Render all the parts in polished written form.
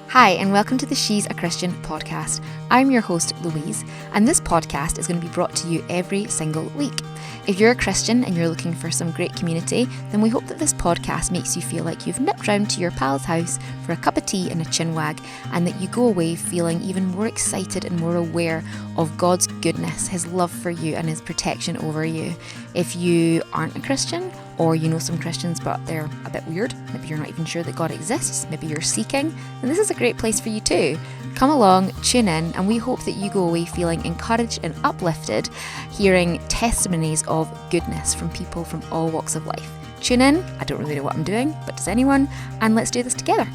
Hi, and welcome to the She's a Christian podcast. I'm your host, Louise, and this podcast is going to be brought to you every single week. If you're a Christian and you're looking for some great community, then we hope that this podcast makes you feel like you've nipped round to your pal's house for a cup of tea and a chinwag, and that you go away feeling even more excited and more aware of God's goodness, His love for you and His protection over you. If you aren't a Christian, or you know some Christians but they're a bit weird, maybe you're not even sure that God exists, maybe you're seeking, then this is a great place for you too. Come along, tune in, and we hope that you go away feeling encouraged and uplifted, hearing testimonies of goodness from people from all walks of life. Tune in, I don't really know what I'm doing, but does anyone? And let's do this together.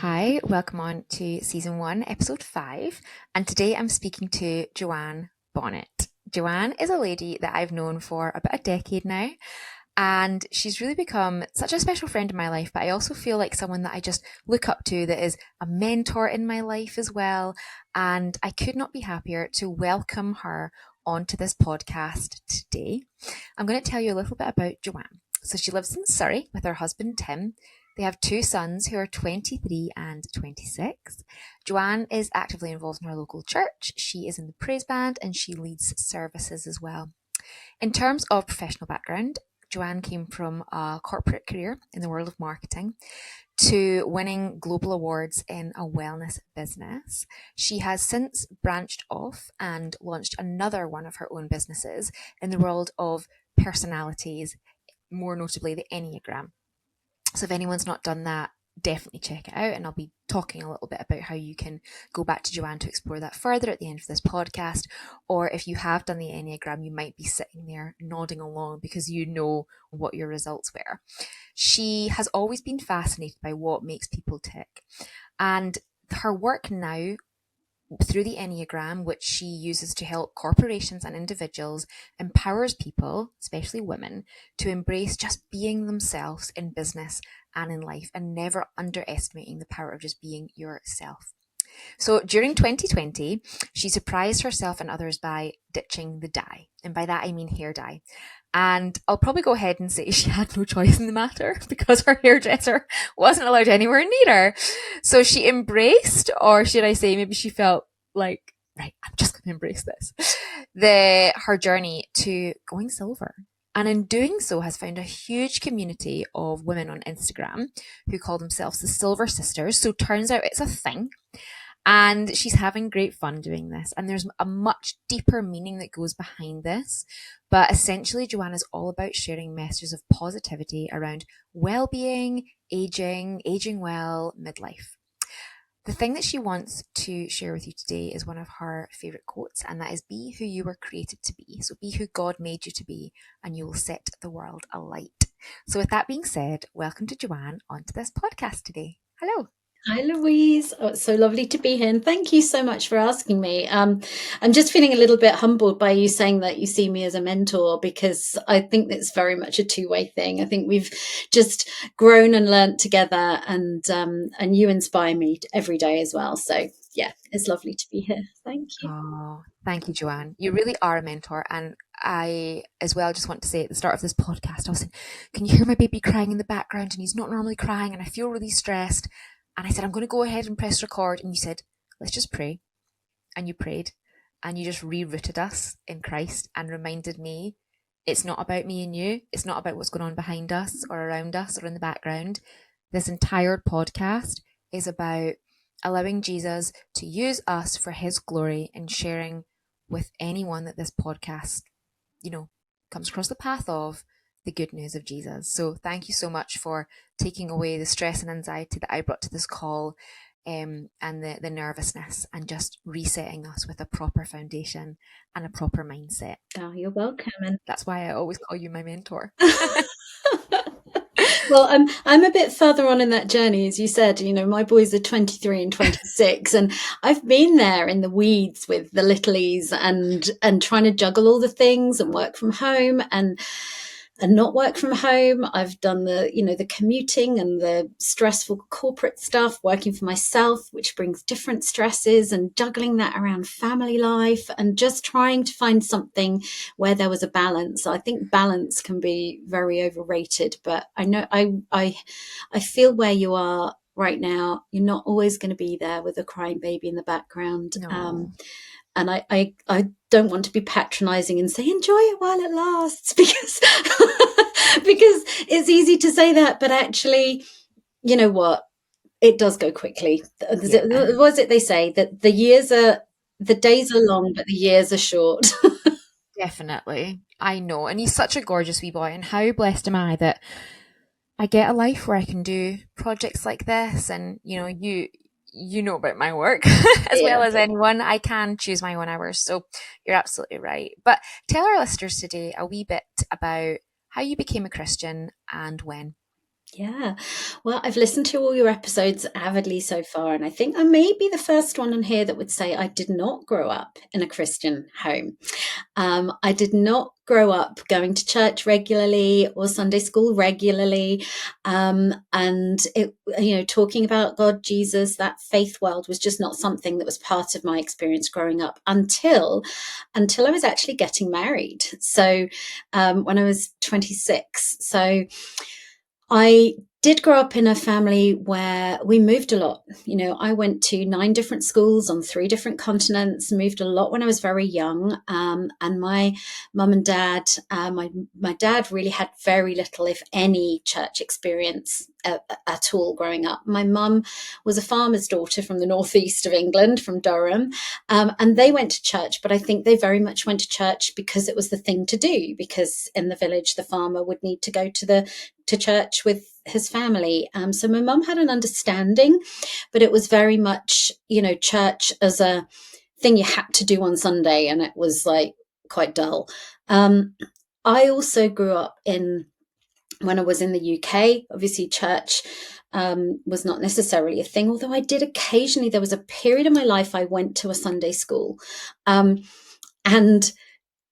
Hi, welcome on to Season 1, Episode 5, and today I'm speaking to Joanne Bonnett. Joanne is a lady that I've known for about a decade now, and she's really become such a special friend in my life, but I also feel like someone that I just look up to, that is a mentor in my life as well, and I could not be happier to welcome her onto this podcast today. I'm going to tell you a little bit about Joanne. So she lives in Surrey with her husband Tim. They have two sons who are 23 and 26. Joanne is actively involved in her local church. She is in the praise band and she leads services as well. In terms of professional background, Joanne came from a corporate career in the world of marketing to winning global awards in a wellness business. She has since branched off and launched another one of her own businesses in the world of personalities, more notably the Enneagram. So if anyone's not done that, definitely check it out. And I'll be talking a little bit about how you can go back to Joanne to explore that further at the end of this podcast. Or if you have done the Enneagram, you might be sitting there nodding along because you know what your results were. She has always been fascinated by what makes people tick. And her work now through the Enneagram, which she uses to help corporations and individuals, empowers people, especially women, to embrace just being themselves in business and in life, and never underestimating the power of just being yourself. So during 2020, she surprised herself and others by ditching the dye. And by that, I mean hair dye. And I'll probably go ahead and say she had no choice in the matter because her hairdresser wasn't allowed anywhere near her. So she embraced, or should I say, maybe she felt like, right, I'm just going to embrace this, her journey to going silver. And in doing so has found a huge community of women on Instagram who call themselves the Silver Sisters. So turns out it's a thing. And she's having great fun doing this. And there's a much deeper meaning that goes behind this. But essentially, Joanne is all about sharing messages of positivity around well-being, aging well, midlife. The thing that she wants to share with you today is one of her favourite quotes, and that is, be who you were created to be. So be who God made you to be, and you will set the world alight. So with that being said, welcome to Joanne onto this podcast today. Hello. Hi, Louise. Oh, it's so lovely to be here. And thank you so much for asking me. I'm just feeling a little bit humbled by you saying that you see me as a mentor, because I think it's very much a two-way thing. I think we've just grown and learnt together, and you inspire me every day as well. So yeah, it's lovely to be here. Thank you. Oh, thank you, Joanne. You really are a mentor. And I, as well, just want to say at the start of this podcast, I was saying, can you hear my baby crying in the background? And he's not normally crying, and I feel really stressed. And I said, I'm going to go ahead and press record. And you said, let's just pray. And you prayed. And you just rerouted us in Christ and reminded me, it's not about me and you. It's not about what's going on behind us or around us or in the background. This entire podcast is about allowing Jesus to use us for His glory and sharing with anyone that this podcast, comes across the path of, the good news of Jesus. So thank you so much for taking away the stress and anxiety that I brought to this call, and the nervousness, and just resetting us with a proper foundation and a proper mindset. Oh, you're welcome. And that's why I always call you my mentor. Well, I'm a bit further on in that journey, as you said. My boys are 23 and 26, and I've been there in the weeds with the littlies and trying to juggle all the things and work from home. And and not work from home. I've done the commuting and the stressful corporate stuff, working for myself, which brings different stresses, and juggling that around family life, and just trying to find something where there was a balance. I think balance can be very overrated, but I know I feel where you are right now. You're not always going to be there with a crying baby in the background. No. And I don't want to be patronizing and say enjoy it while it lasts, because because it's easy to say that, but actually, you know what, it does go quickly. Yeah, Was it they say that the days are long but the years are short? definitely. I know. And he's such a gorgeous wee boy. And how blessed am I that I get a life where I can do projects like this. And, you know about my work as well Yeah. as anyone. I can choose my own hours. So you're absolutely right. But tell our listeners today a wee bit about how you became a Christian and when. Yeah. Well, I've listened to all your episodes avidly so far, and I think I may be the first one on here that would say I did not grow up in a Christian home. I did not grow up going to church regularly or Sunday school regularly. And talking about God, Jesus, that faith world was just not something that was part of my experience growing up until I was actually getting married. So when I was 26. So I did grow up in a family where we moved a lot. I went to 9 different schools on 3 different continents, moved a lot when I was very young. And my mum and dad, my dad really had very little, if any, church experience at all growing up. My mum was a farmer's daughter from the northeast of England, from Durham, and they went to church, but I think they very much went to church because it was the thing to do, because in the village, the farmer would need to go to church with his family. So my mum had an understanding, but it was very much, church as a thing you had to do on Sunday, and it was like quite dull. I also grew up when I was in the UK, obviously church was not necessarily a thing, although I did occasionally, there was a period in my life I went to a Sunday school. And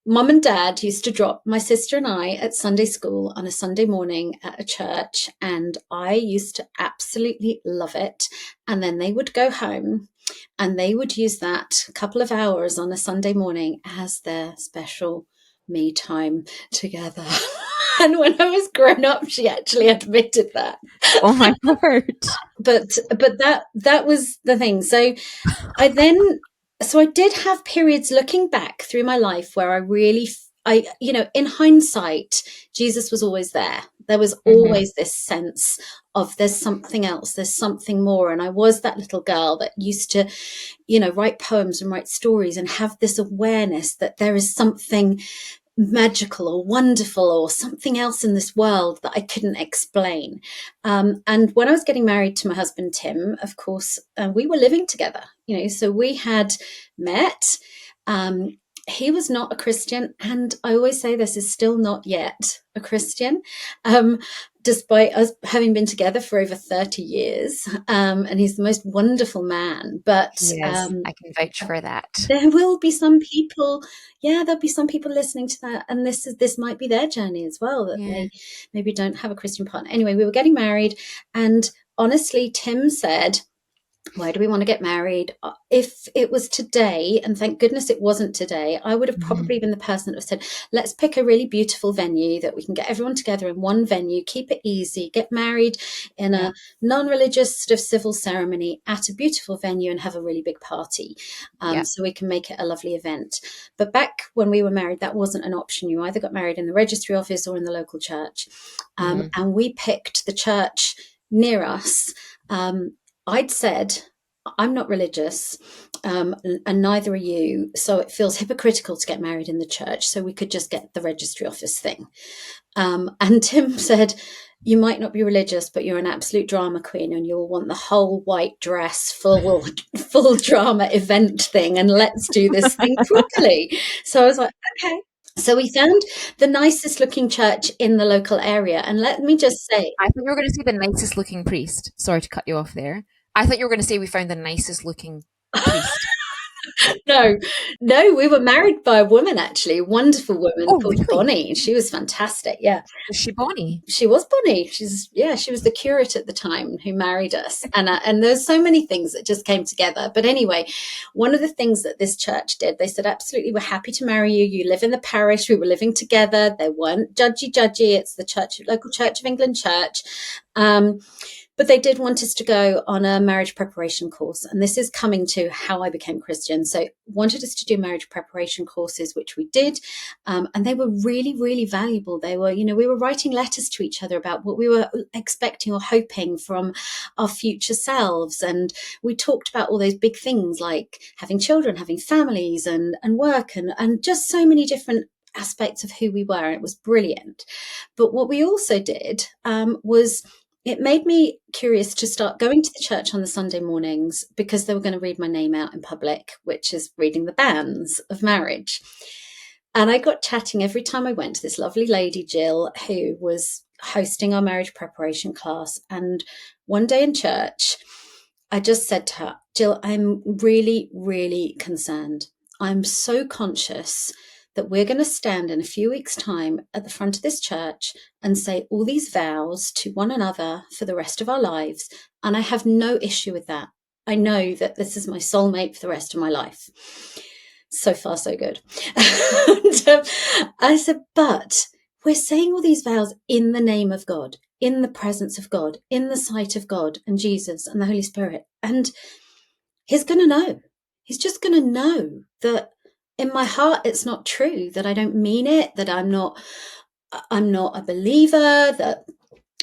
Mum and Dad used to drop my sister and I at Sunday school on a Sunday morning at a church, and I used to absolutely love it. And then they would go home and they would use that couple of hours on a Sunday morning as their special me time together. And when I was grown up, she actually admitted that. Oh my word. But that was the thing. So I did have periods looking back through my life where in hindsight, Jesus was always there. There was Hmm. always this sense of there's something else, there's something more. And I was that little girl that used to, write poems and write stories and have this awareness that there is something magical or wonderful or something else in this world that I couldn't explain. And when I was getting married to my husband, Tim, of course, we were living together, so we had met. He was not a Christian, and I always say this is still not yet a Christian, despite us having been together for over 30 years. And he's the most wonderful man. But Yes, I can vouch for that. there will be some people, yeah, there'll be some people listening to that, and this might be their journey as well, that Yeah. they maybe don't have a Christian partner. Anyway, we were getting married, and honestly, Tim said, why do we want to get married? If it was today, and thank goodness it wasn't today, I would have Mhm. probably been the person that would have said, let's pick a really beautiful venue that we can get everyone together in one venue, keep it easy, get married in Yeah. a non-religious sort of civil ceremony at a beautiful venue and have a really big party, Yeah. so we can make it a lovely event. But back when we were married, that wasn't an option. You either got married in the registry office or in the local church. Hmm. And we picked the church near us. I'd said, I'm not religious, and neither are you, so it feels hypocritical to get married in the church, so we could just get the registry office thing. And Tim said, you might not be religious, but you're an absolute drama queen, and you'll want the whole white dress, full drama event thing, and let's do this thing properly. So I was like, okay. So we found the nicest looking church in the local area, and let me just say, I thought you were going to say the nicest looking priest. Sorry to cut you off there. I thought you were going to say we found the nicest looking priest. No, no, we were married by a woman, actually, a wonderful woman Oh, called really? Bonnie. She was fantastic. Yeah. Was she Bonnie? She was Bonnie. She was the curate at the time who married us, and there's so many things that just came together. But anyway, one of the things that this church did, they said, absolutely, we're happy to marry you. You live in the parish. We were living together. They weren't judgy. It's the church, local Church of England church. Um, but they did want us to go on a marriage preparation course. And this is coming to how I became Christian. So wanted us to do marriage preparation courses, which we did. And they were really, really valuable. They were, we were writing letters to each other about what we were expecting or hoping from our future selves. And we talked about all those big things like having children, having families and work and just so many different aspects of who we were. It was brilliant. But what we also did was it made me curious to start going to the church on the Sunday mornings because they were going to read my name out in public, which is reading the banns of marriage. And I got chatting every time I went to this lovely lady, Jill, who was hosting our marriage preparation class. And one day in church, I just said to her, Jill, I'm really, really concerned. I'm so conscious that we're going to stand in a few weeks' time at the front of this church and say all these vows to one another for the rest of our lives. And I have no issue with that. I know that this is my soulmate for the rest of my life. So far, so good. And, I said, but we're saying all these vows in the name of God, in the presence of God, in the sight of God and Jesus and the Holy Spirit. And he's going to know. He's just going to know that in my heart, it's not true, that I don't mean it, that I'm not a believer, that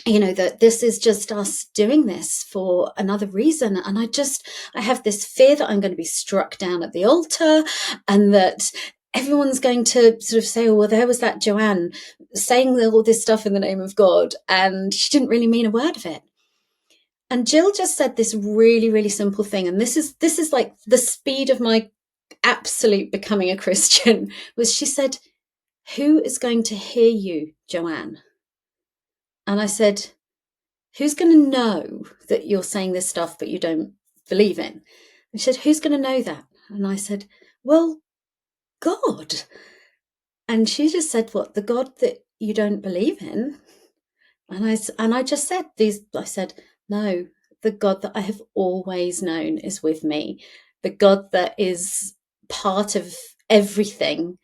that this is just us doing this for another reason. And I have this fear that I'm going to be struck down at the altar and that everyone's going to sort of say, oh, well, there was that Joanne saying all this stuff in the name of God, and she didn't really mean a word of it. And Jill just said this really, really simple thing. And this is like the speed of my absolute becoming a Christian, was she said, who is going to hear you, Joanne? And I said, who's going to know that you're saying this stuff but you don't believe in? And she said, who's going to know that? And I said, well, God. And she just said, what, the God that you don't believe in? And I just said I said, no, the God that I have always known is with me. The God that is part of everything.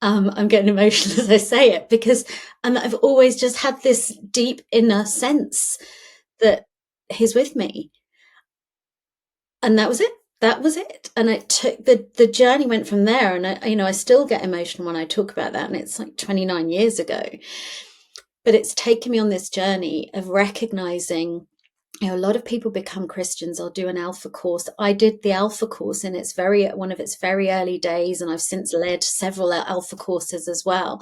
I'm getting emotional as I say it because I've always just had this deep inner sense that he's with me. And that was it. That was it. And it took the journey went from there. And I still get emotional when I talk about that. And it's like 29 years ago. But it's taken me on this journey of recognizing, a lot of people become Christians. I'll do an Alpha course. I did the Alpha course in one of its very early days, and I've since led several Alpha courses as well.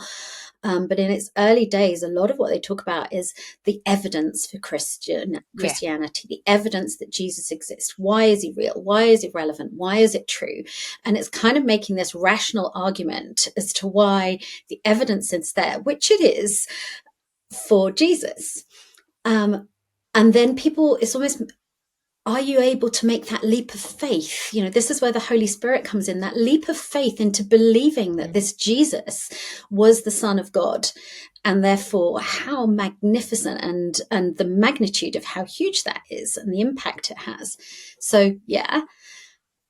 But in its early days, a lot of what they talk about is the evidence for Yeah. Christianity, the evidence that Jesus exists. Why is he real? Why is he relevant? Why is it true? And it's kind of making this rational argument as to why the evidence is there, which it is, for Jesus. And then it's almost, are you able to make that leap of faith? This is where the Holy Spirit comes in, that leap of faith into believing that this Jesus was the Son of God. And therefore, how magnificent and the magnitude of how huge that is and the impact it has. So, yeah.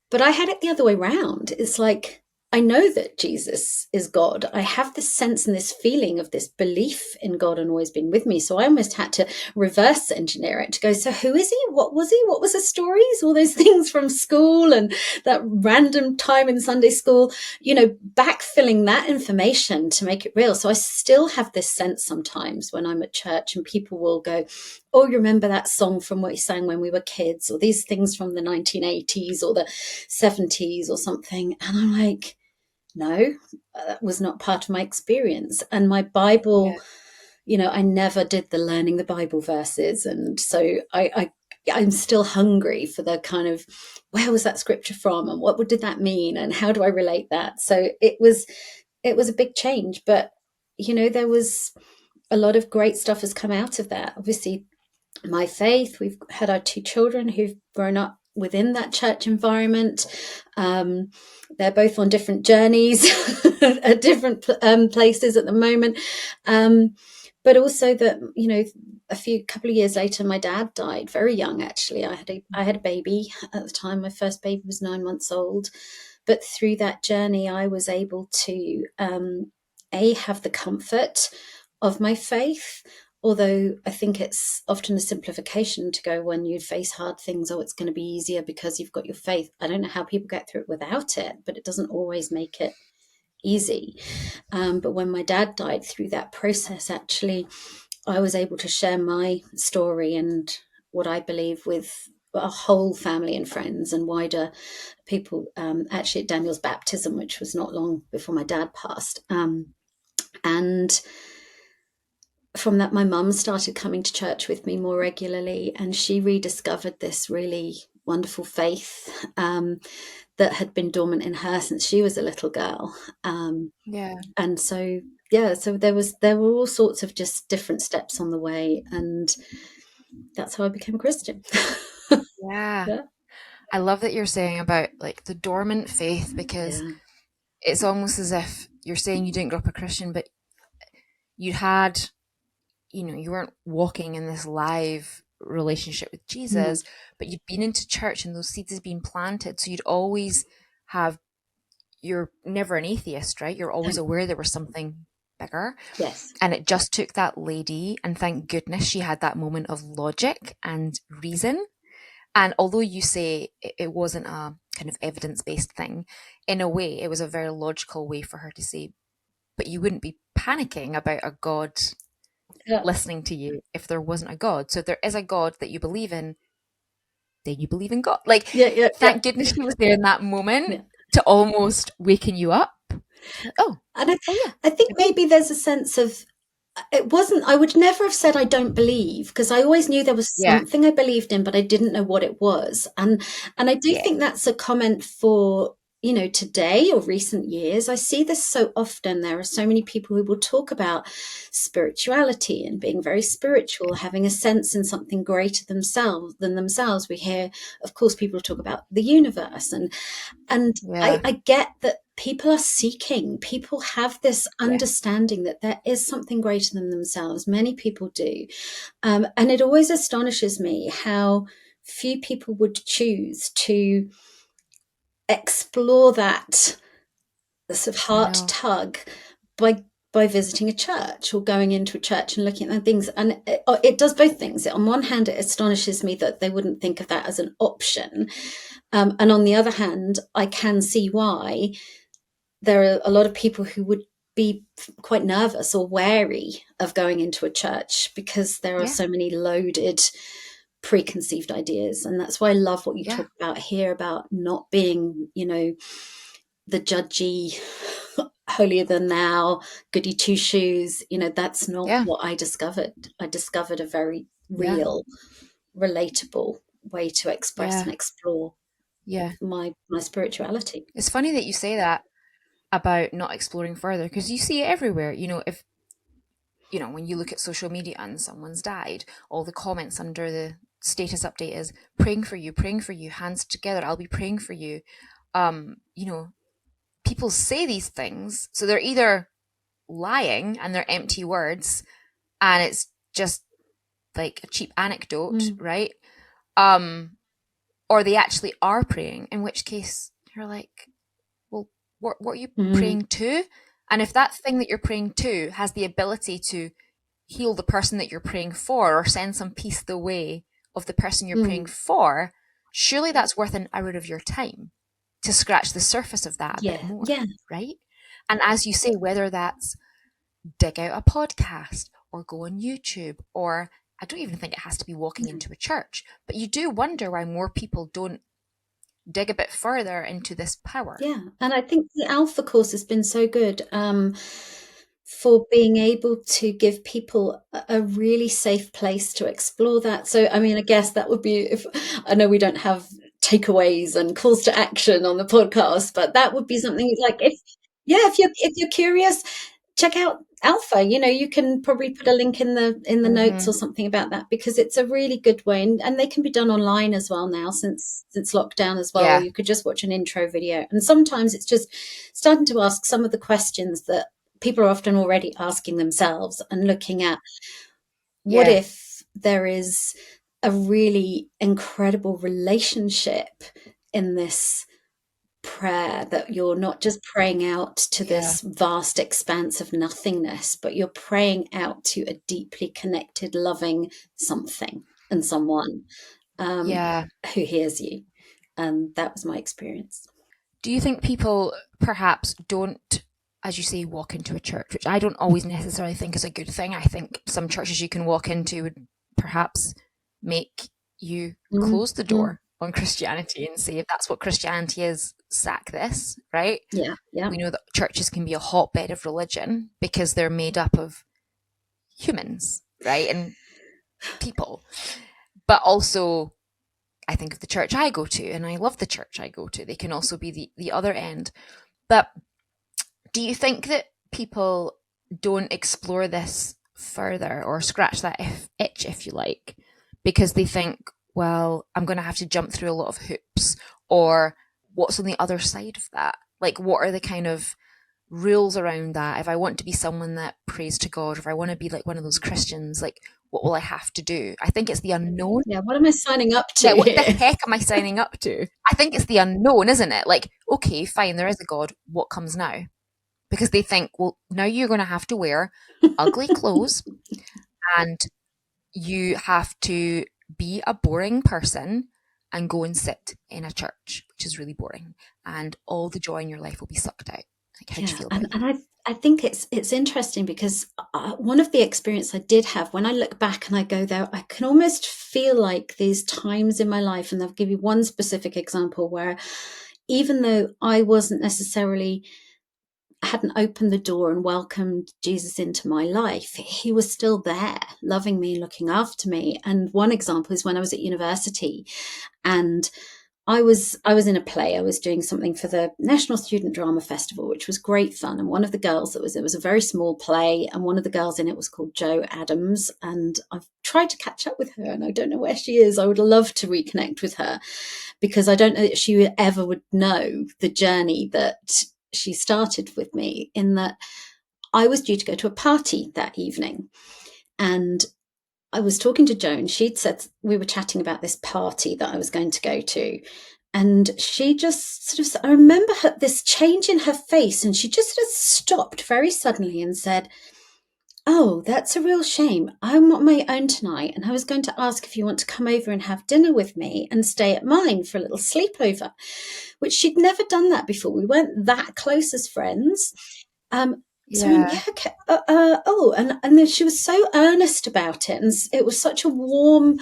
But I had it the other way around. It's like, I know that Jesus is God. I have this sense and this feeling of this belief in God and always been with me. So I almost had to reverse engineer it to go, so who is he? What was he? What was the stories? All those things from school and that random time in Sunday school, backfilling that information to make it real. So I still have this sense sometimes when I'm at church and people will go, oh, you remember that song from what you sang when we were kids, or these things from the 1980s or the 70s or something. And I'm like, no, that was not part of my experience. And my Bible, I never did the learning the Bible verses. And so I'm still hungry for the kind of, where was that scripture from? And what did that mean? And how do I relate that? So it was a big change. But, there was a lot of great stuff has come out of that. Obviously, my faith, we've had our two children who've grown up within that church environment. Um, they're both on different journeys at different places at the moment. But also that, a couple of years later, my dad died very young. Actually, I had a baby at the time. My first baby was 9 months old. But through that journey, I was able to have the comfort of my faith. Although I think it's often a simplification to go, when you face hard things, oh, it's going to be easier because you've got your faith. I don't know how people get through it without it, but it doesn't always make it easy. But when my dad died, through that process, actually, I was able to share my story and what I believe with a whole family and friends and wider people, actually at Daniel's baptism, which was not long before my dad passed. And from that, my mum started coming to church with me more regularly, and she rediscovered this really wonderful faith that had been dormant in her since she was a little girl. Yeah. And so, so there were all sorts of just different steps on the way, and that's how I became a Christian. Yeah. Yeah, I love that you're saying about like the dormant faith, because yeah, it's almost as if you're saying you didn't grow up a Christian, but you had, you weren't walking in this live relationship with mm, Jesus, but you'd been into church and those seeds had been planted. So you'd always have, you're never an atheist, right? You're always aware there was something bigger. yes, And it just took that lady, and thank goodness she had that moment of logic and reason. And although you say it wasn't a kind of evidence based thing, in a way, it was a very logical way for her to say, but you wouldn't be panicking about a God yeah, listening to you if there wasn't a God. So if there is a God that you believe in, then you believe in God. Like, yeah, yeah, yeah, thank goodness she was there in that moment yeah. to almost waken you up. Like, oh, And oh yeah, I think I believe. maybe there's a sense of, it wasn't, I would never have said I don't believe, because I always knew there was Yeah, something I believed in, but I didn't know what it was. And I do yeah, think that's a comment for, today or recent years. I see this so often. There are so many people who will talk about spirituality and being very spiritual, having a sense in something greater than themselves. We hear, of course, people talk about the universe, and yeah, I get that people are seeking, people have this yeah, understanding that there is something greater than themselves. Many people do. And it always astonishes me how few people would choose to explore that sort of I heart know. tug by visiting a church or going into a church and looking at things. And it does both things. On one hand, it astonishes me that they wouldn't think of that as an option. And on the other hand, I can see why there are a lot of people who would be quite nervous or wary of going into a church because there are Yeah, so many loaded preconceived ideas. And that's why I love what you yeah, talk about here about not being, the judgy, holier than thou, goody two shoes. That's not yeah, what I discovered. I discovered a very yeah, real, relatable way to express yeah, and explore yeah. my spirituality. It's funny that you say that about not exploring further, because you see it everywhere. If when you look at social media and someone's died, all the comments under the status update is praying for you, hands together, I'll be praying for you. Um, you know, People say these things, so they're either lying and they're empty words, and it's just like a cheap anecdote, Mm, right? Or they actually are praying, in which case you're like, well, what are you mm, praying to? And if that thing that you're praying to has the ability to heal the person that you're praying for or send some peace the way of the person you're praying mm. for, surely that's worth an hour of your time to scratch the surface of that a bit Yeah, more, yeah, right? And as you say, whether that's dig out a podcast or go on YouTube, or I don't even think it has to be walking into a church, but you do wonder why more people don't dig a bit further into this power. yeah. And I think the Alpha course has been so good, for being able to give people a really safe place to explore that. So, I mean, I guess that would be, if I know we don't have takeaways and calls to action on the podcast, but that would be something like, if, yeah, if you're curious, check out Alpha. You can probably put a link in the notes or something about that, because it's a really good way, and they can be done online as well now, since lockdown as well. Yeah. You could just watch an intro video, and sometimes it's just starting to ask some of the questions that people are often already asking themselves, and looking at what Yeah. if there is a really incredible relationship in this prayer, that you're not just praying out to Yeah. this vast expanse of nothingness, but you're praying out to a deeply connected, loving something and someone Yeah. who hears you. And that was my experience. Do you think people perhaps don't, as you say, walk into a church, which I don't always necessarily think is a good thing? I think some churches you can walk into would perhaps make you close the Mm-hmm. door on Christianity and say, if that's what Christianity is, sack this, right? Yeah, yeah. We know that churches can be a hotbed of religion because they're made up of humans, right? And people. But also, I think of the church I go to, and I love the church I go to. They can also be the other end. But do you think that people don't explore this further, or scratch that itch, if you like, because they think, well, I'm going to have to jump through a lot of hoops, or what's on the other side of that? Like, what are the kind of rules around that? If I want to be someone that prays to God, or if I want to be like one of those Christians, like, what will I have to do? I think it's the unknown. Yeah, what am I signing up to Yeah, what the here? heck am I signing up to? I think it's the unknown, isn't it? Like, okay, fine, there is a God. What comes now? Because they think, well, now you're going to have to wear ugly clothes, and you have to be a boring person and go and sit in a church, which is really boring, and all the joy in your life will be sucked out. Like, how do you Yeah, feel about and that? I think it's interesting, because one of the experience I did have, when I look back and I go there, I can almost feel like these times in my life, and I'll give you one specific example where, even though I wasn't necessarily, hadn't opened the door and welcomed Jesus into my life, he was still there, loving me, looking after me. And one example is when I was at university, and I was in a play. I was doing something for the National Student Drama Festival, which was great fun. And one of the girls, it was a very small play, and one of the girls in it was called Jo Adams. And I've tried to catch up with her, and I don't know where she is. I would love to reconnect with her, because I don't know if she ever would know the journey that she started with me, in that I was due to go to a party that evening. And I was talking to Joan. She'd said, we were chatting about this party that I was going to go to. And she just I remember this change in her face, and she just sort of stopped very suddenly and said, "Oh, that's a real shame. I'm on my own tonight, and I was going to ask if you want to come over and have dinner with me and stay at mine for a little sleepover," which she'd never done that before. We weren't that close as friends. So I went, Yeah. yeah, okay. And then she was so earnest about it, and it was such a warm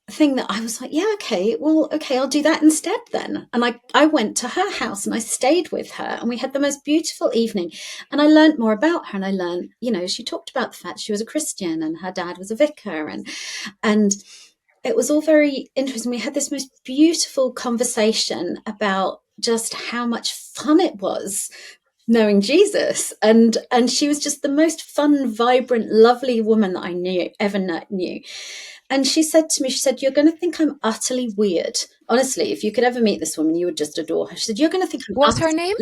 thing that I was like, yeah, okay, well, okay, I'll do that instead then. And I went to her house and I stayed with her, and we had the most beautiful evening. And I learned more about her, and I learned, she talked about the fact she was a Christian and her dad was a vicar, and it was all very interesting. We had this most beautiful conversation about just how much fun it was knowing Jesus, and she was just the most fun, vibrant, lovely woman that I ever knew. And she said to me, she said, "You're going to think I'm utterly weird. Honestly, if you could ever meet this woman, you would just adore her." She said, "You're going to think What's her name?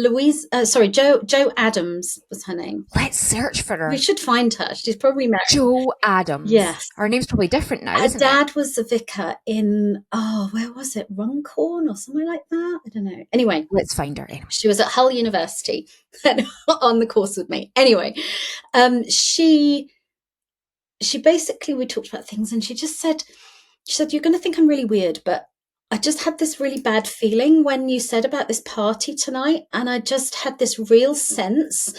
Jo Adams was her name. Let's search for We her. should find her. She's probably married." Jo Adams. Yes. Her name's probably different now, Her isn't it? dad was a vicar in, where was it? Runcorn or somewhere like that? I don't know. Anyway, Let's find her anyway. she was at Hull University on the course with me. Anyway, she basically, we talked about things, and she said, "You're going to think I'm really weird, but I just had this really bad feeling when you said about this party tonight, and I just had this real sense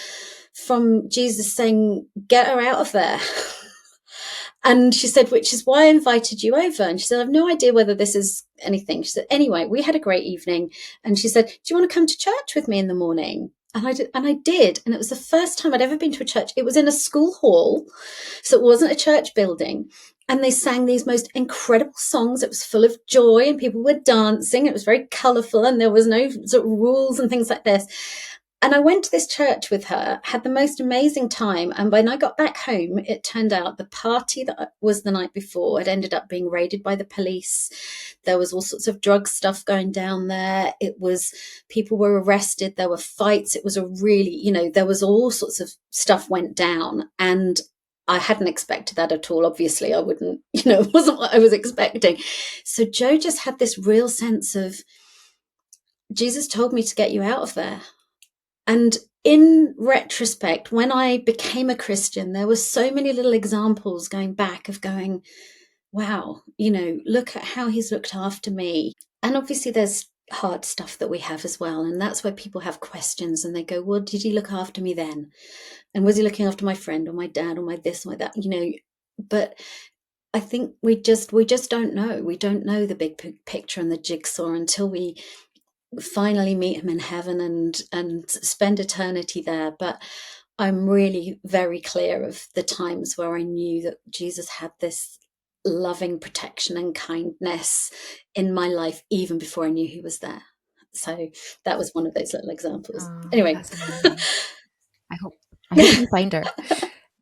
from Jesus saying, 'Get her out of there.'" And she said, "Which is why I invited you over." And she said, "I've no idea whether this is anything." She said, "Anyway, we had a great evening." And she said, "Do you want to come to church with me in the morning?" And I did, and it was the first time I'd ever been to a church. It was in a school hall, so it wasn't a church building. And they sang these most incredible songs. It was full of joy, and people were dancing. It was very colourful, and there was no sort of rules and things like this. And I went to this church with her, had the most amazing time. And when I got back home, it turned out the party that was the night before had ended up being raided by the police. There was all sorts of drug stuff going down there. It was, people were arrested. There were fights. It was a really, there was all sorts of stuff went down. And I hadn't expected that at all. Obviously, I wouldn't, it wasn't what I was expecting. So Joe just had this real sense of, Jesus told me to get you out of there. And in retrospect, when I became a Christian, there were so many little examples going back of going, wow, look at how he's looked after me. And obviously there's hard stuff that we have as well. And that's where people have questions and they go, well, did he look after me then? And was he looking after my friend or my dad or my this or my that, but I think we just don't know. We don't know the big picture and the jigsaw until we finally meet him in heaven and spend eternity there. But I'm really very clear of the times where I knew that Jesus had this loving protection and kindness in my life even before I knew he was there. So that was one of those little examples. Oh, Anyway. that's amazing. I hope you find her.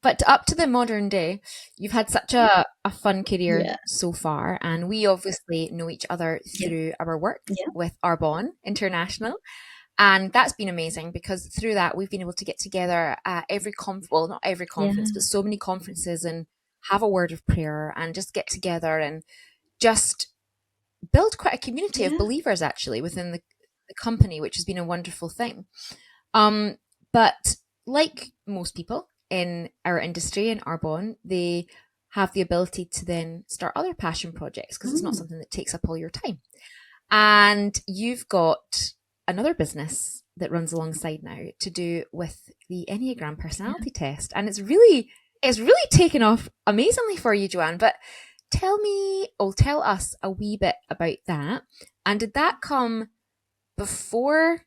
But up to the modern day, you've had such a fun career Yeah. so far, and we obviously know each other through our work with Arbonne International. And that's been amazing because through that, we've been able to get together at every well, not every conference, but so many conferences and have a word of prayer and just get together and just build quite a community of believers actually within the company, which has been a wonderful thing. But like most people in our industry in Arbonne, they have the ability to then start other passion projects because it's not something that takes up all your time. And you've got another business that runs alongside now to do with the Enneagram personality test. And it's really taken off amazingly for you, Joanne. But tell us a wee bit about that. And did that come before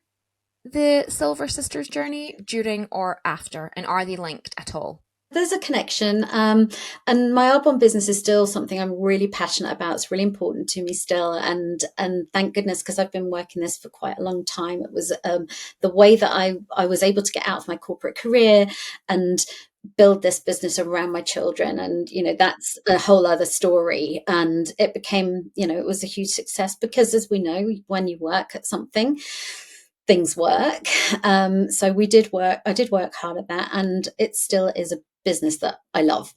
the Silver Sisters journey, during or after? And are they linked at all? There's a connection. And my Arbonne business is still something I'm really passionate about. It's really important to me still. And thank goodness, because I've been working this for quite a long time. It was the way that I was able to get out of my corporate career and build this business around my children. And, that's a whole other story. And it became, it was a huge success because, as we know, when you work at something, things work. So I did work hard at that, and it still is a business that I love.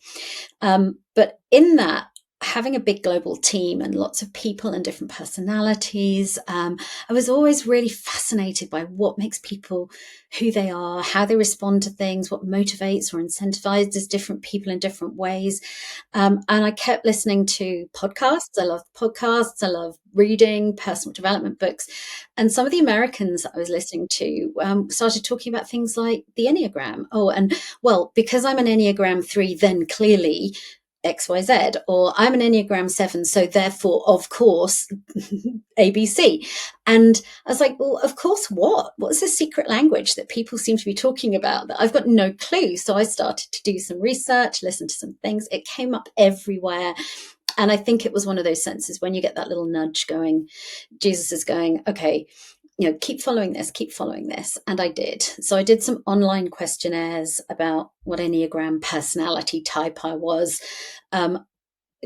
But in that, having a big global team and lots of people and different personalities, I was always really fascinated by what makes people who they are, how they respond to things, what motivates or incentivizes different people in different ways. And I kept listening to podcasts. I love podcasts. I love reading personal development books. And some of the Americans I was listening to started talking about things like the Enneagram. Oh, and well, because I'm an Enneagram 3, then clearly XYZ, or I'm an Enneagram 7, so therefore, of course, ABC. And I was like, well, of course, what? What's the secret language that people seem to be talking about that I've got no clue? So I started to do some research, listen to some things. It came up everywhere. And I think it was one of those senses when you get that little nudge going, Jesus is going, okay, keep following this. And I did. So I did some online questionnaires about what Enneagram personality type I was.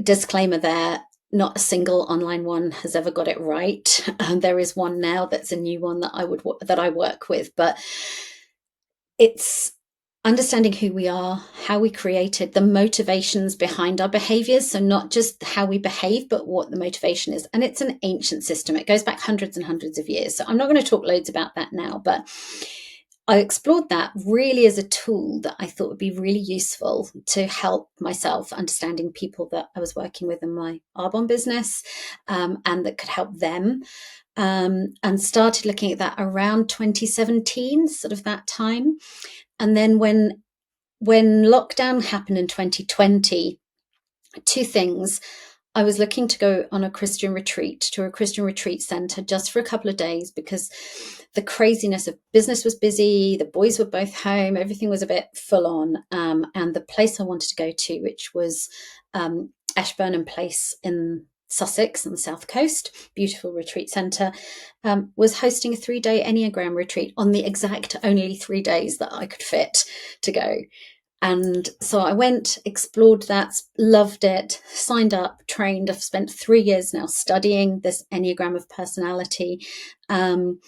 Disclaimer there, not a single online one has ever got it right. There is one now that's a new one that I work with, but it's understanding who we are, how we created, the motivations behind our behaviors. So not just how we behave, but what the motivation is. And it's an ancient system. It goes back hundreds and hundreds of years. So I'm not going to talk loads about that now, but I explored that really as a tool that I thought would be really useful to help myself understanding people that I was working with in my Arbonne business, and that could help them. And started looking at that around 2017, sort of that time. And then when lockdown happened in 2020, two things. I was looking to go on a Christian retreat to a Christian retreat center just for a couple of days because the craziness of business was busy. The boys were both home. Everything was a bit full on. And the place I wanted to go to, which was Ashburnham Place in Sussex on the south coast, beautiful retreat centre, was hosting a 3-day Enneagram retreat on the exact only 3 days that I could fit to go. And so I went, explored that, loved it, signed up, trained. I've spent 3 years now studying this Enneagram of personality. And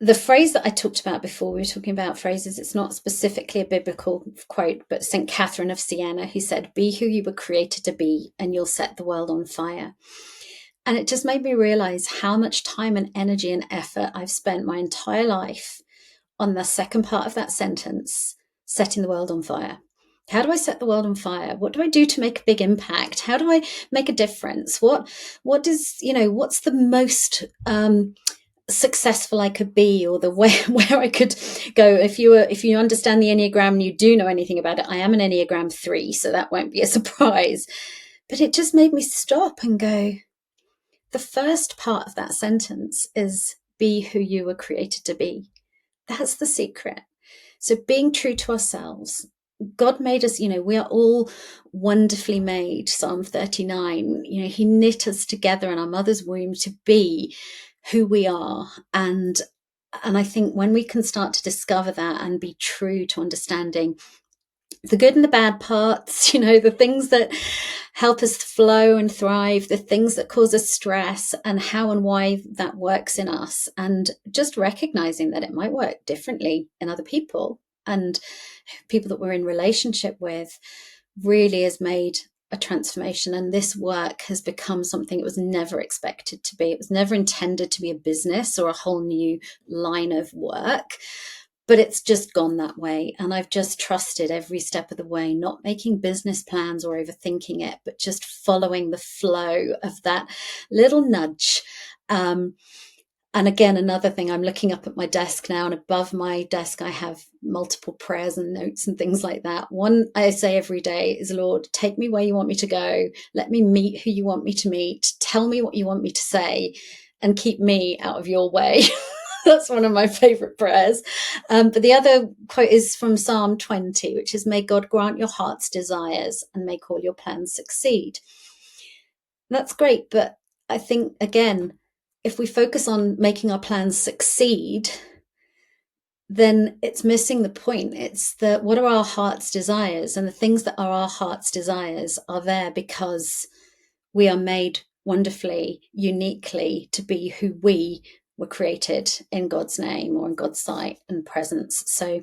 the phrase that I talked about before, we were talking about phrases, it's not specifically a biblical quote, but St. Catherine of Siena, who said, "Be who you were created to be, and you'll set the world on fire." And it just made me realize how much time and energy and effort I've spent my entire life on the second part of that sentence, setting the world on fire. How do I set the world on fire? What do I do to make a big impact? How do I make a difference? What is, what's the most successful I could be, or the way where I could go? If you understand the Enneagram and you do know anything about it, I am an Enneagram 3, so that won't be a surprise. But it just made me stop and go, the first part of that sentence is be who you were created to be. That's the secret. So being true to ourselves. God made us, we are all wonderfully made. Psalm 39, he knit us together in our mother's womb to be who we are. And I think when we can start to discover that and be true to understanding the good and the bad parts, the things that help us flow and thrive, the things that cause us stress, and how and why that works in us, and just recognizing that it might work differently in other people and people that we're in relationship with, really has made a transformation. And this work has become something it was never expected to be. It was never intended to be a business or a whole new line of work, but it's just gone that way. And I've just trusted every step of the way, not making business plans or overthinking it, but just following the flow of that little nudge. And again, another thing, I'm looking up at my desk now, and above my desk, I have multiple prayers and notes and things like that. One I say every day is, Lord, take me where you want me to go. Let me meet who you want me to meet. Tell me what you want me to say, and keep me out of your way. That's one of my favorite prayers. But the other quote is from Psalm 20, which is, "May God grant your heart's desires and make all your plans succeed." That's great. But I think, again, if we focus on making our plans succeed, then it's missing the point. It's what are our heart's desires? And the things that are our heart's desires are there because we are made wonderfully, uniquely to be who we were created in God's name or in God's sight and presence. So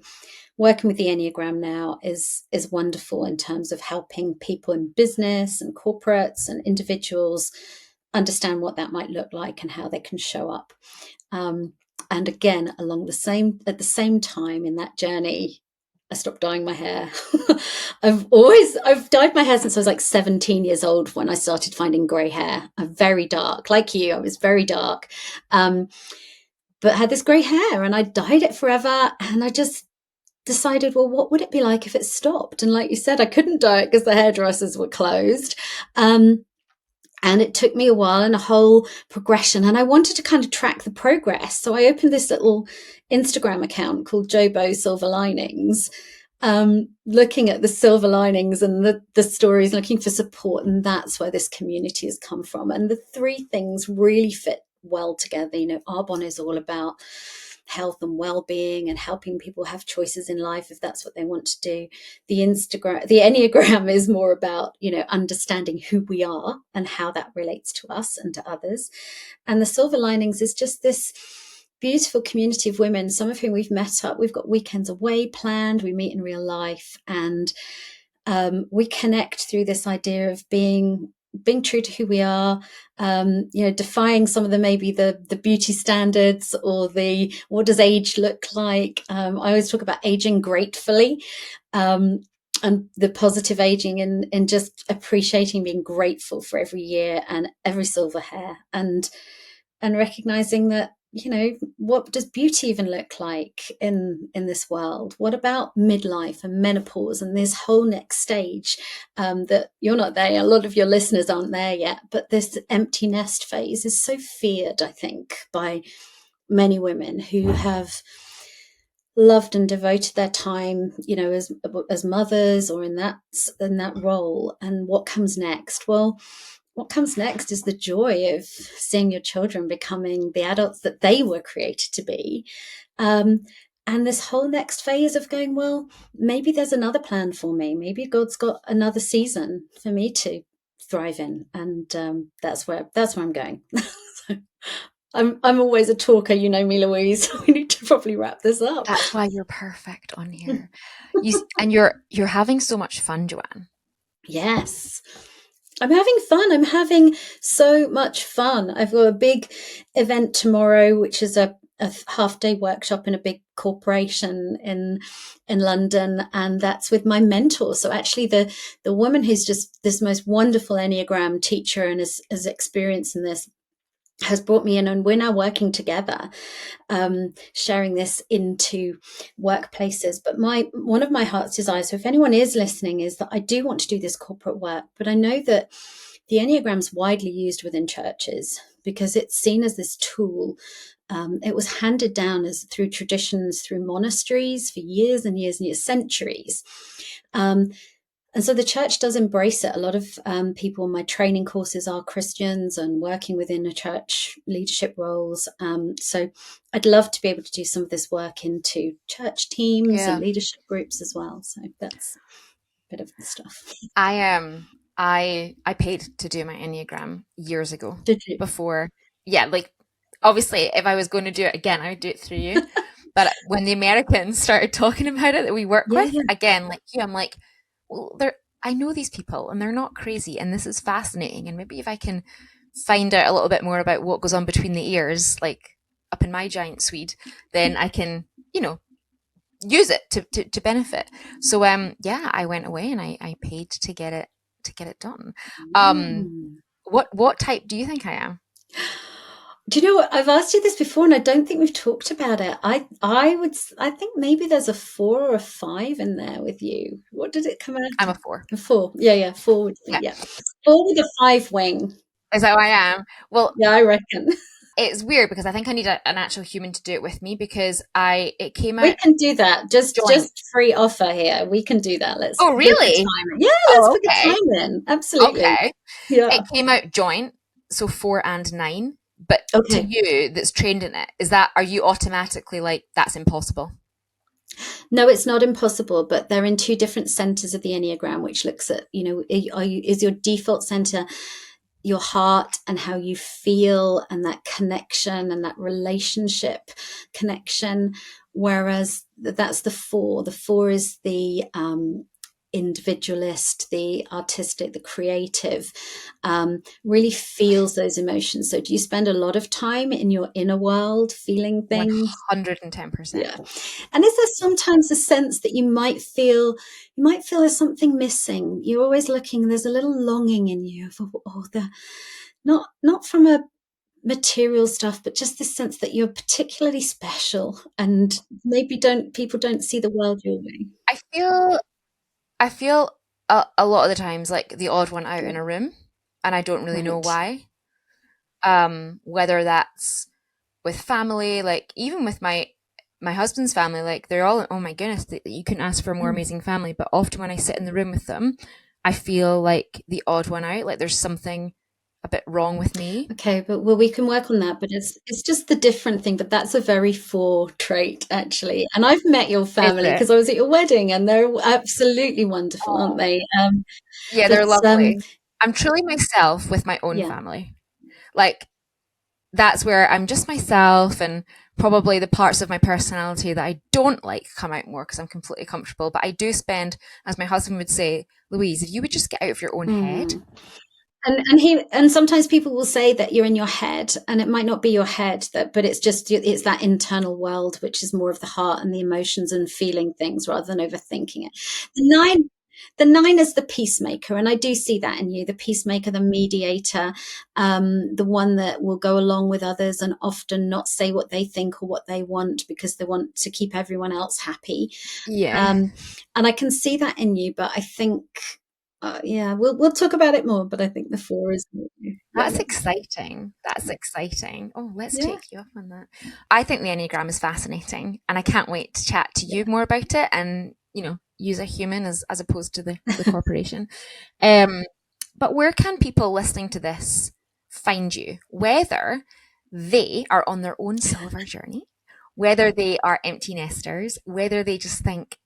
working with the Enneagram now is wonderful in terms of helping people in business and corporates and individuals understand what that might look like and how they can show up. And again, at the same time in that journey, I stopped dyeing my hair. I've dyed my hair since I was like 17 years old when I started finding grey hair. I'm very dark, like you. I was very dark, but had this grey hair, and I dyed it forever. And I just decided, well, what would it be like if it stopped? And like you said, I couldn't dye it because the hairdressers were closed. And it took me a while and a whole progression. And I wanted to kind of track the progress. So I opened this little Instagram account called Jobo Silver Linings, looking at the silver linings and the stories, looking for support. And that's where this community has come from. And the three things really fit well together. Arbonne is all about health and well-being and helping people have choices in life if that's what they want to do. The Enneagram is more about, understanding who we are and how that relates to us and to others. And the Silver Linings is just this beautiful community of women, some of whom we've met up. We've got weekends away planned. We meet in real life, and we connect through this idea of being true to who we are, defying some of the beauty standards or what does age look like. I always talk about aging gratefully, and the positive aging and just appreciating, being grateful for every year and every silver hair, and recognizing that, what does beauty even look like in this world? What about midlife and menopause and this whole next stage, that you're not there, a lot of your listeners aren't there yet, but this empty nest phase is so feared, I think, by many women who have loved and devoted their time, as mothers or in that role. And what comes next? Well, what comes next is the joy of seeing your children becoming the adults that they were created to be. Um, and this whole next phase of going, well, maybe there's another plan for me. Maybe God's got another season for me to thrive in, and that's where I'm going. I'm always a talker, you know me, Louise. We need to probably wrap this up. That's why you're perfect on here. And you're having so much fun, Joanne. Yes. I'm having fun. I'm having so much fun. I've got a big event tomorrow, which is a half-day workshop in a big corporation in London, and that's with my mentor. So actually, the woman who's just this most wonderful Enneagram teacher and is experienced in this has brought me in, and we're now working together, sharing this into workplaces. But one of my heart's desires, so if anyone is listening, is that I do want to do this corporate work, but I know that the Enneagram's widely used within churches because it's seen as this tool. It was handed down through traditions, through monasteries for years and years and years, centuries. And so the church does embrace it. A lot of people in my training courses are Christians and working within a church leadership roles. So I'd love to be able to do some of this work into church teams and leadership groups as well. So that's a bit of the stuff. I paid to do my Enneagram years ago. Did you? Before, yeah, like obviously if I was going to do it again, I would do it through you. But when the Americans started talking about it that we work with, again, like you, I'm like, well, I know these people and they're not crazy and this is fascinating. And maybe if I can find out a little bit more about what goes on between the ears, like up in my giant Swede, then I can, use it to benefit. So yeah, I went away and I paid to get it done. What type do you think I am? Do you know what? I've asked you this before, and I don't think we've talked about it. I think maybe there's a 4 or a 5 in there with you. What did it come out? I'm a 4. A 4. Yeah, 4 would be, yeah. 4 with a 5 wing. Is that who I am? Well, yeah, I reckon. It's weird because I think I need an actual human to do it with me because it came out. We can do that. Just free offer here. We can do that. Let's. Oh, really? Yeah, let's put the time in. Absolutely. Okay. Yeah. It came out joint, so 4 and 9. But to you, that's trained in it, are you automatically like that's impossible? No, it's not impossible, but they're in 2 different centers of the Enneagram, which looks at, is your default center your heart and how you feel and that connection and that relationship connection, whereas that's the 4. The 4 is the individualist, the artistic, the creative, really feels those emotions. So do you spend a lot of time in your inner world feeling things? 110%. Yeah. And is there sometimes a sense that you might feel there's something missing? You're always looking, there's a little longing in you of, not from a material stuff, but just this sense that you're particularly special and maybe people don't see the world your way. I feel a lot of the times like the odd one out in a room, and I don't really know why. Whether that's with family, like even with my husband's family, like they're all, oh my goodness, you couldn't ask for a more amazing family. But often when I sit in the room with them, I feel like the odd one out, like there's something a bit wrong with me. Okay, but we can work on that, but it's just the different thing, but that's a very 4 trait actually. And I've met your family because I was at your wedding and they're absolutely wonderful, aren't they? Yeah, they're lovely. I'm truly myself with my own family. Like that's where I'm just myself, and probably the parts of my personality that I don't like come out more because I'm completely comfortable. But I do spend, as my husband would say, Louise, if you would just get out of your own head. And sometimes people will say that you're in your head, and it might not be your head, but it's that internal world, which is more of the heart and the emotions and feeling things rather than overthinking it. The 9 is the peacemaker, and I do see that in you, the peacemaker, the mediator, the one that will go along with others and often not say what they think or what they want because they want to keep everyone else happy. Yeah. And I can see that in you, but I think we'll talk about it more, but I think the 4 is more. That's exciting. That's exciting. Oh, let's Yeah. take you up on that. I think the Enneagram is fascinating, and I can't wait to chat to you more about it and, use a human as opposed to the corporation. But where can people listening to this find you? Whether they are on their own silver journey, whether they are empty nesters, whether they just think,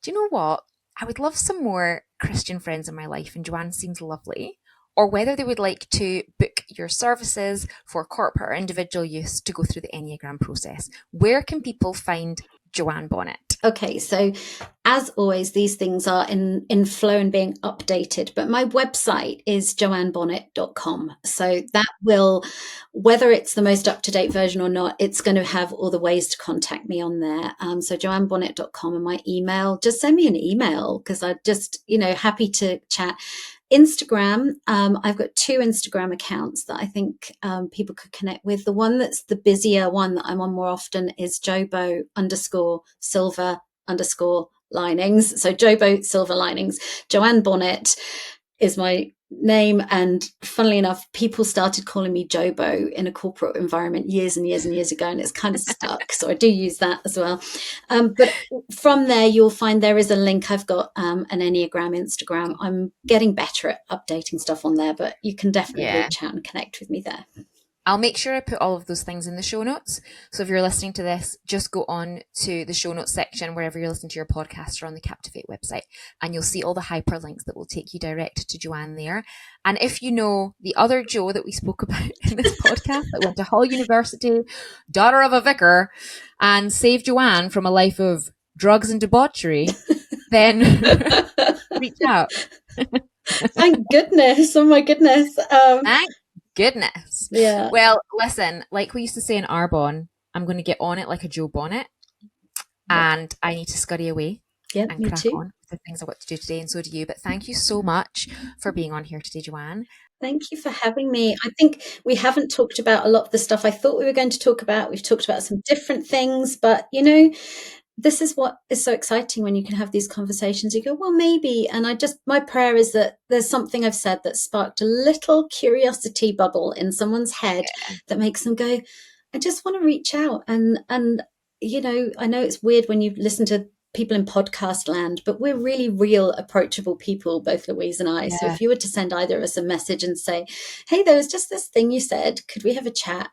do you know what? I would love some more Christian friends in my life, and Joanne seems lovely. Or whether they would like to book your services for corporate or individual use to go through the Enneagram process. Where can people find Joanne Bonnett? Okay, so as always, these things are in flow and being updated, but my website is joannebonnett.com. So that will, whether it's the most up-to-date version or not, it's going to have all the ways to contact me on there. So joannebonnett.com, and my email, just send me an email because I'm just, happy to chat. Instagram, I've got 2 Instagram accounts that I think people could connect with. The one that's the busier one that I'm on more often is Jobo_silver_linings. So Jobo Silver Linings. Joanne Bonnett is my name, and funnily enough, people started calling me Jobo in a corporate environment years and years and years ago, and it's kind of stuck. So I do use that as well. But from there, you'll find there is a link. I've got an Enneagram Instagram. I'm getting better at updating stuff on there, but you can definitely reach out and connect with me there. I'll make sure I put all of those things in the show notes. So if you're listening to this, just go on to the show notes section wherever you're listening to your podcast or on the Captivate website, and you'll see all the hyperlinks that will take you direct to Joanne there. And if you know the other Jo that we spoke about in this podcast that went to Hull University, daughter of a vicar, and saved Joanne from a life of drugs and debauchery, then reach out. Thank goodness. Oh my goodness. Thank goodness. Yeah. Well, listen, like we used to say in Arbonne, I'm going to get on it like a Jo Bonnet, and I need to scurry away and me crack too. on with the things I want to do today, and so do you. But thank you so much for being on here today, Joanne. Thank you for having me. I think we haven't talked about a lot of the stuff I thought we were going to talk about. We've talked about some different things, but this is what is so exciting when you can have these conversations. You go, well, maybe. And my prayer is that there's something I've said that sparked a little curiosity bubble in someone's head that makes them go, I just want to reach out. And, I know it's weird when you listen to people in podcast land, but we're really real, approachable people, both Louise and I. Yeah. So if you were to send either of us a message and say, hey, there was just this thing you said, could we have a chat?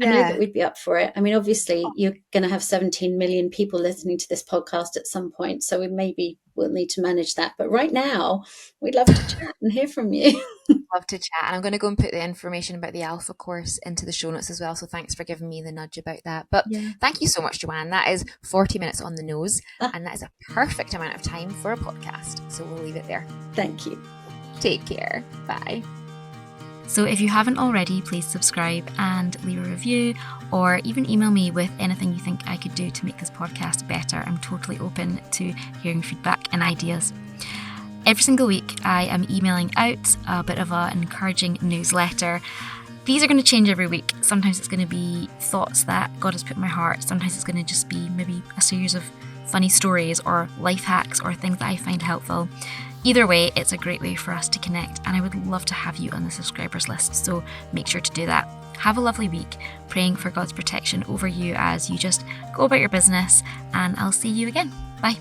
I know that we'd be up for it. I mean, obviously, you're going to have 17 million people listening to this podcast at some point, so we'll need to manage that. But right now, we'd love to chat and hear from you. Love to chat. And I'm going to go and put the information about the Alpha course into the show notes as well. So thanks for giving me the nudge about that. But thank you so much, Joanne. That is 40 minutes on the nose, and that is a perfect amount of time for a podcast. So we'll leave it there. Thank you. Take care. Bye. So if you haven't already, please subscribe and leave a review, or even email me with anything you think I could do to make this podcast better. I'm totally open to hearing feedback and ideas. Every single week, I am emailing out a bit of an encouraging newsletter. These are going to change every week. Sometimes it's going to be thoughts that God has put in my heart. Sometimes it's going to just be maybe a series of funny stories or life hacks or things that I find helpful. Either way, it's a great way for us to connect, and I would love to have you on the subscribers list, so make sure to do that. Have a lovely week, praying for God's protection over you as you just go about your business, and I'll see you again. Bye.